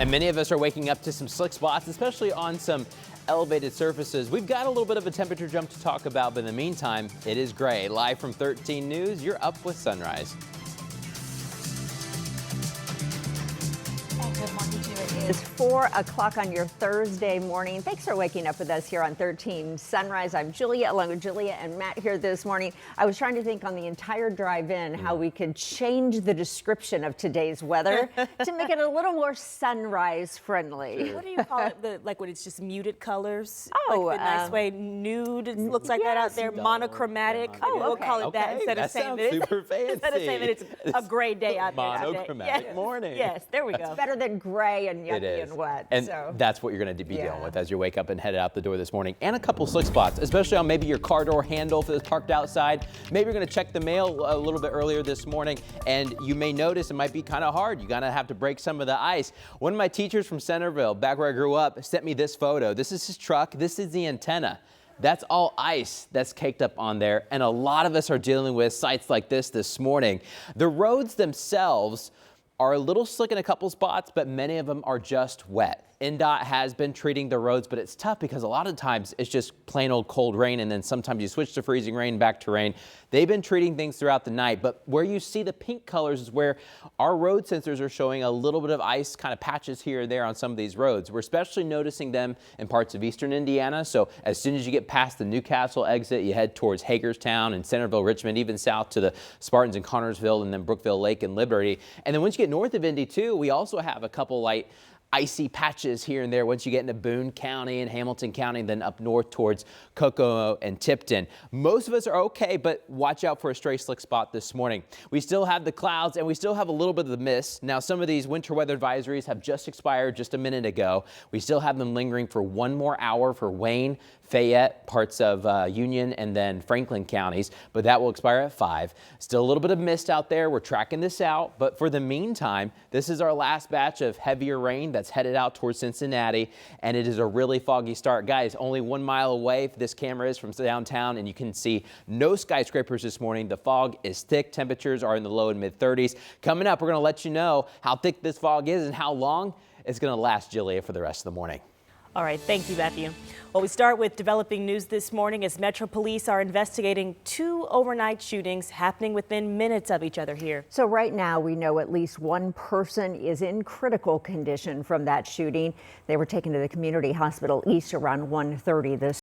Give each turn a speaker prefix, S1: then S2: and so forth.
S1: And many of us are waking up to some slick spots, especially on some elevated surfaces. We've got a little bit of a temperature jump to talk about, but in the meantime, it is gray. Live from 13 News, you're up with Sunrise.
S2: Good morning to you. It is 4 o'clock on your Thursday morning. Thanks for waking up with us here on 13 Sunrise. I'm Julia, along with Julia and Matt here this morning. I was trying to think on the entire drive in how we could change the description of today's weather to make it a little more sunrise friendly.
S3: What do you call it? Like when it's just muted colors?
S2: Oh,
S3: like the nice way nude. It looks like that out there. Monochromatic.
S2: Oh,
S3: We'll
S2: okay.
S3: call it that instead of saying that
S1: super fancy.
S3: instead of saying that it's a gray day out there.
S1: Monochromatic morning.
S3: Yes, there we go.
S2: It's better than gray and yucky and wet.
S1: And
S2: so
S1: that's what you're going to be dealing with as you wake up and head out the door this morning. And a couple slick spots, especially on maybe your car door handle if it's parked outside. Maybe you're going to check the mail a little bit earlier this morning, and you may notice it might be kind of hard. You're going to have to break some of the ice. One of my teachers from Centerville, back where I grew up, sent me this photo. This is his truck. This is the antenna. That's all ice that's caked up on there, and a lot of us are dealing with sites like this morning. The roads themselves are a little slick in a couple spots, but many of them are just wet. NDOT has been treating the roads, but it's tough because a lot of times it's just plain old cold rain, and then sometimes you switch to freezing rain, back to rain. They've been treating things throughout the night, but where you see the pink colors is where our road sensors are showing a little bit of ice kind of patches here and there on some of these roads. We're especially noticing them in parts of eastern Indiana, so as soon as you get past the Newcastle exit, you head towards Hagerstown and Centerville, Richmond, even south to the Spartans in Connorsville, and then Brookville Lake and Liberty. And then once you get north of Indy too, we also have a couple light icy patches here and there once you get into Boone County and Hamilton County, then up north towards Kokomo and Tipton. Most of us are okay, but watch out for a stray slick spot this morning. We still have the clouds and we still have a little bit of the mist. Now, some of these winter weather advisories have just expired just a minute ago. We still have them lingering for one more hour for Wayne, Fayette, parts of Union, and then Franklin counties, but that will expire at 5. Still a little bit of mist out there. We're tracking this out, but for the meantime, this is our last batch of heavier rain that's headed out towards Cincinnati, and it is a really foggy start. Guys, only 1 mile away this camera is from downtown, and you can see no skyscrapers this morning. The fog is thick. Temperatures are in the low and mid 30s. Coming up, we're going to let you know how thick this fog is and how long it's going to last, Julia, for the rest of the morning.
S3: All right, thank you, Matthew. Well, we start with developing news this morning as Metro Police are investigating 2 overnight shootings happening within minutes of each other here.
S2: So right now we know at least one person is in critical condition from that shooting. They were taken to the community hospital east around 1:30 this